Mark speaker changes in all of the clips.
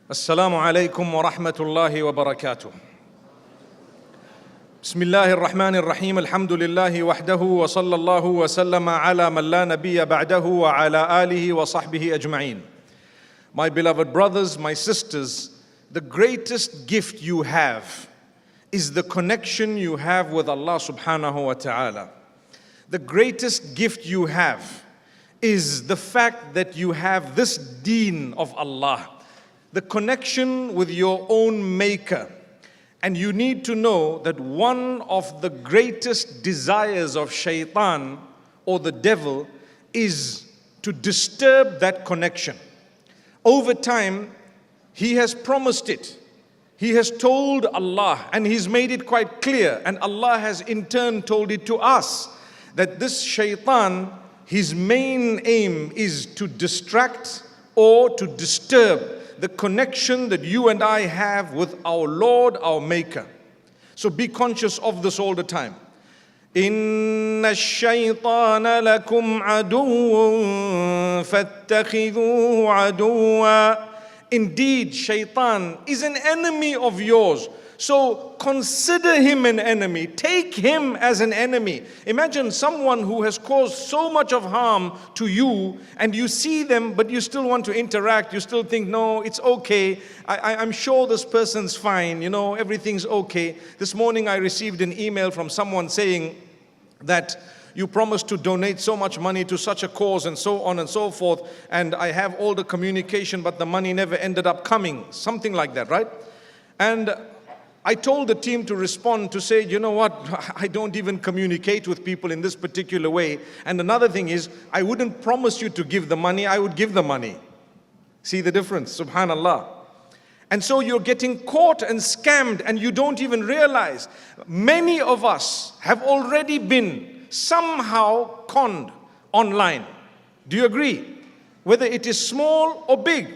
Speaker 1: Assalamu alaikum wa rahmatullahi wa barakatuh. Bismillahir Rahmanir Rahim. Alhamdulillahi wahdahu wa sallallahu wa sallama ala man la nabiyya ba'dahu wa ala alihi wa sahbihi ajma'in. My beloved brothers, my sisters, the greatest gift you have is the connection you have with Allah subhanahu wa ta'ala. The greatest gift you have is the fact that you have this deen of Allah, the connection with your own maker. And you need to know that one of the greatest desires of shaitan or the devil is to disturb that connection. Over time, he has promised it. He has told Allah and he's made it quite clear, and Allah has in turn told it to us, that this shaitan, his main aim is to distract or to disturb the connection that you and I have with our Lord, our Maker. So be conscious of this all the time. Inna ash-shaytana lakum aduwwun fattakhidhuhu aduwwa. Indeed, shaitan is an enemy of yours. So consider him an enemy. Take him as an enemy. Imagine someone who has caused so much of harm to you, and you see them, but you still want to interact. You still think, no, it's okay. I'm sure this person's fine. You know, everything's okay. This morning I received an email from someone saying that you promised to donate so much money to such a cause and so on and so forth. And I have all the communication, but the money never ended up coming. Something like that, right? And I told the team to respond to say, you know what, I don't even communicate with people in this particular way. And another thing is, I wouldn't promise you to give the money, I would give the money. See the difference, subhanallah. And so you're getting caught and scammed and you don't even realize. Many of us have already been somehow conned online. Do you agree? Whether it is small or big.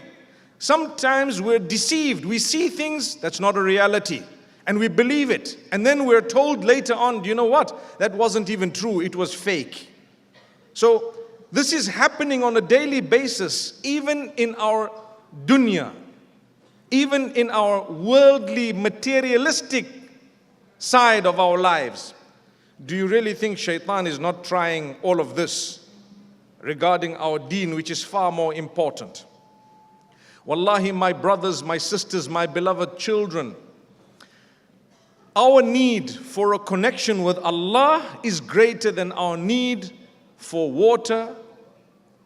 Speaker 1: Sometimes we're deceived. We see things that's not a reality. And we believe it. And then we're told later on, you know what? That wasn't even true. It was fake. So this is happening on a daily basis, even in our dunya, even in our worldly, materialistic side of our lives. Do you really think shaitan is not trying all of this regarding our deen, which is far more important? Wallahi, my brothers, my sisters, my beloved children, our need for a connection with Allah is greater than our need for water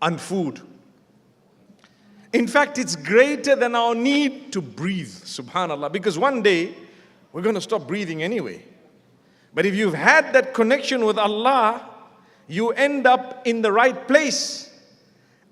Speaker 1: and food. In fact, it's greater than our need to breathe, subhanallah, because one day we're going to stop breathing anyway. But if you've had that connection with Allah, you end up in the right place.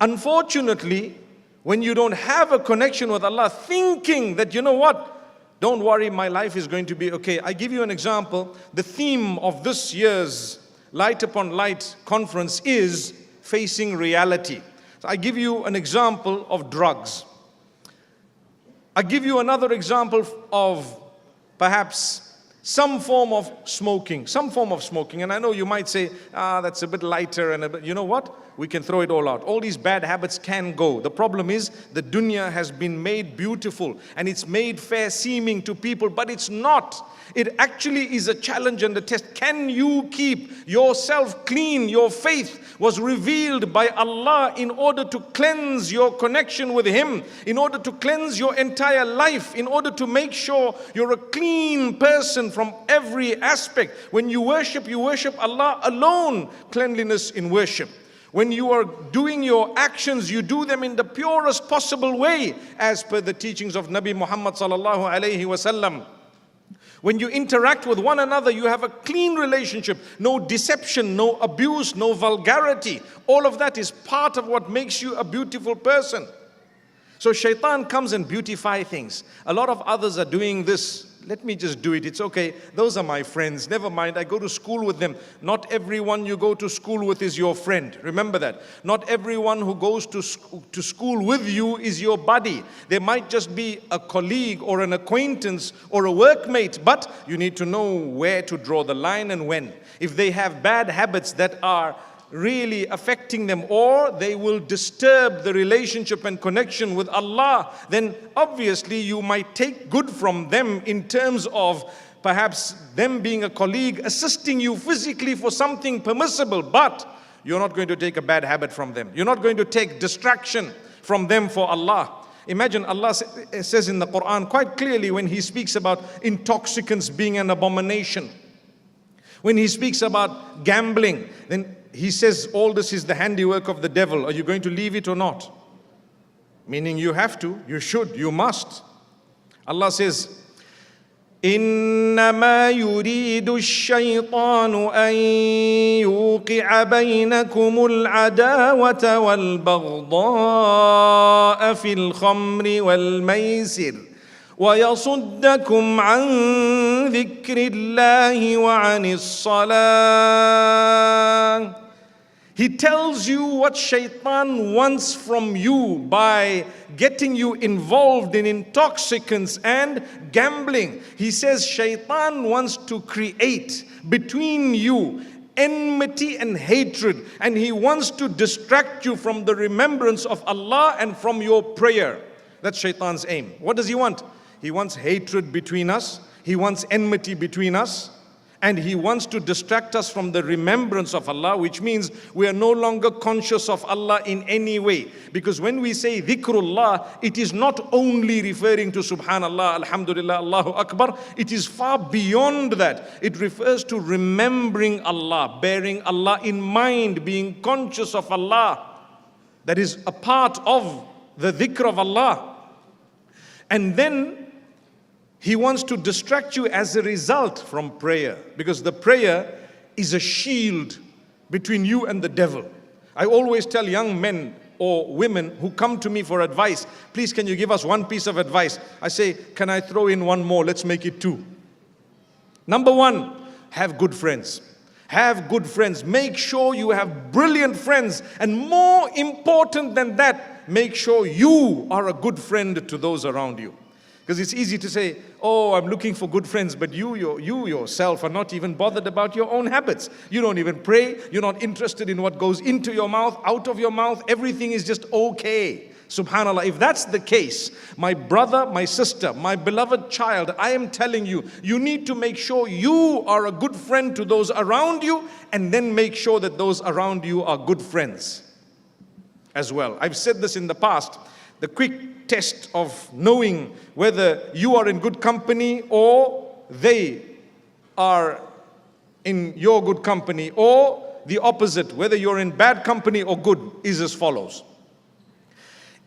Speaker 1: Unfortunately, when you don't have a connection with Allah, thinking that, you know what, don't worry, my life is going to be okay. I give you an example. The theme of this year's Light Upon Light conference is facing reality. So I give you an example of drugs. I give you another example of perhaps some form of smoking. And I know you might say, that's a bit lighter. And you know what? We can throw it all out. All these bad habits can go. The problem is the dunya has been made beautiful and it's made fair seeming to people, but it's not. It actually is a challenge and a test. Can you keep yourself clean? Your faith was revealed by Allah in order to cleanse your connection with Him, in order to cleanse your entire life, in order to make sure you're a clean person from every aspect. When you worship Allah alone. Cleanliness in worship. When you are doing your actions, you do them in the purest possible way, as per the teachings of Nabi Muhammad sallallahu alaihi wasallam. When you interact with one another, you have a clean relationship. No deception, no abuse, no vulgarity. All of that is part of what makes you a beautiful person. So shaitan comes and beautify things. A lot of others are doing this. Let me just do it. It's okay. Those are my friends. Never mind. I go to school with them. Not everyone you go to school with is your friend. Remember that. Not everyone who goes to school with you is your buddy. They might just be a colleague or an acquaintance or a workmate. But you need to know where to draw the line and when. If they have bad habits that are really affecting them, or they will disturb the relationship and connection with Allah, then obviously you might take good from them in terms of perhaps them being a colleague, assisting you physically for something permissible, but you're not going to take a bad habit from them. You're not going to take distraction from them for Allah. Imagine Allah says in the Quran quite clearly when He speaks about intoxicants being an abomination. When He speaks about gambling, then He says all this is the handiwork of the devil. Are you going to leave it or not? Meaning you have to, you should, you must. Allah says, إنما يريد الشيطان أن يوقع بينكم العداوة والبغضاء في الخمر والميسر ويصدكم عن ذكر الله وعن الصلاة. He tells you what shaitan wants from you by getting you involved in intoxicants and gambling. He says shaitan wants to create between you enmity and hatred, and he wants to distract you from the remembrance of Allah and from your prayer. That's shaitan's aim. What does he want? He wants hatred between us. He wants enmity between us. And he wants to distract us from the remembrance of Allah, which means we are no longer conscious of Allah in any way. Because when we say dhikrullah, it is not only referring to subhanallah, alhamdulillah, Allahu Akbar. It is far beyond that. It refers to remembering Allah, bearing Allah in mind, being conscious of Allah. That is a part of the dhikr of Allah. And then he wants to distract you as a result from prayer, because the prayer is a shield between you and the devil. I always tell young men or women who come to me for advice, please can you give us one piece of advice? I say, can I throw in one more? Let's make it two. Number one, have good friends. Have good friends. Make sure you have brilliant friends. And more important than that, make sure you are a good friend to those around you. Because it's easy to say, oh, I'm looking for good friends, but you yourself are not even bothered about your own habits. You don't even pray. You're not interested in what goes into your mouth, out of your mouth. Everything is just okay. Subhanallah, if that's the case, my brother, my sister, my beloved child, I am telling you, you need to make sure you are a good friend to those around you, and then make sure that those around you are good friends as well. I've said this in the past. The quick test of knowing whether you are in good company or they are in your good company, or the opposite, whether you're in bad company or good, is as follows.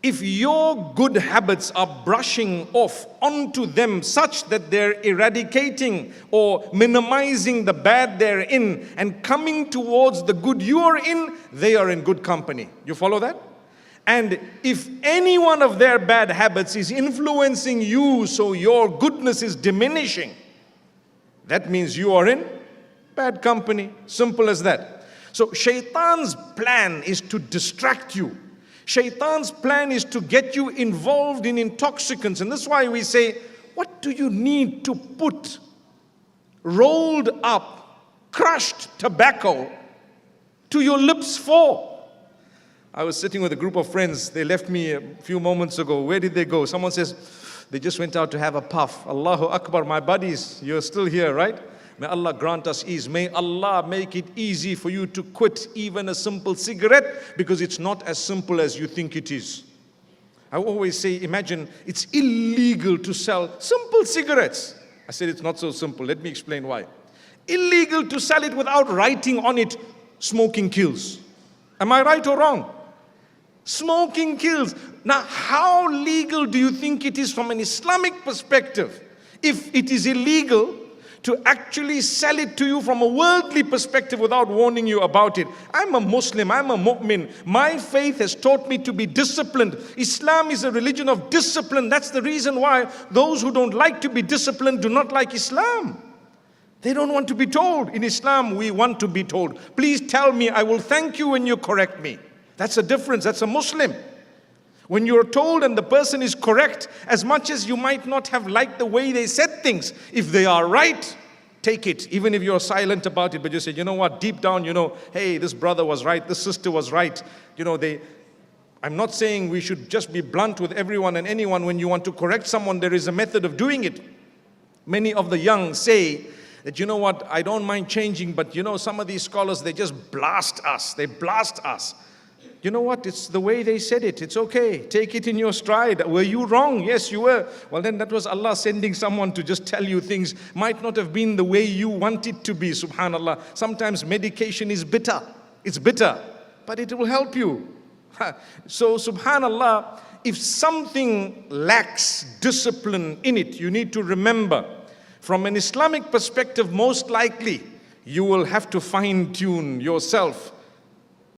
Speaker 1: If your good habits are brushing off onto them such that they're eradicating or minimizing the bad they're in and coming towards the good you are in, they are in good company. You follow that? And if any one of their bad habits is influencing you so your goodness is diminishing, that means you are in bad company. Simple as that. So shaitan's plan is to distract you. Shaitan's plan is to get you involved in intoxicants. And that's why we say, what do you need to put rolled up, crushed tobacco to your lips for? I was sitting with a group of friends. They left me a few moments ago. Where did they go? Someone says, they just went out to have a puff. Allahu Akbar, my buddies, you're still here, right? May Allah grant us ease. May Allah make it easy for you to quit even a simple cigarette, because it's not as simple as you think it is. I always say, imagine it's illegal to sell simple cigarettes. I said it's not so simple. Let me explain why. Illegal to sell it without writing on it, smoking kills. Am I right or wrong? Smoking kills. Now, how legal do you think it is from an Islamic perspective if it is illegal to actually sell it to you from a worldly perspective without warning you about it? I'm a Muslim, I'm a mu'min. My faith has taught me to be disciplined. Islam is a religion of discipline. That's the reason why those who don't like to be disciplined do not like Islam. They don't want to be told. In Islam, we want to be told. Please tell me, I will thank you when you correct me. That's a difference. That's a Muslim. When you're told and the person is correct, as much as you might not have liked the way they said things, if they are right, take it, even if you're silent about it, but you say, you know what, deep down, hey, this brother was right, this sister was right. I'm not saying we should just be blunt with everyone and anyone. When you want to correct someone, there is a method of doing it. Many of the young say that, you know what, I don't mind changing, but some of these scholars, they just blast us. They blast us. You know what? It's the way they said it. It's okay. Take it in your stride. Were you wrong? Yes, you were. Well, then that was Allah sending someone to just tell you things might not have been the way you want it to be. Subhanallah. Sometimes medication is bitter. It's bitter, but it will help you. So, subhanallah, if something lacks discipline in it, you need to remember, from an Islamic perspective, most likely, you will have to fine-tune yourself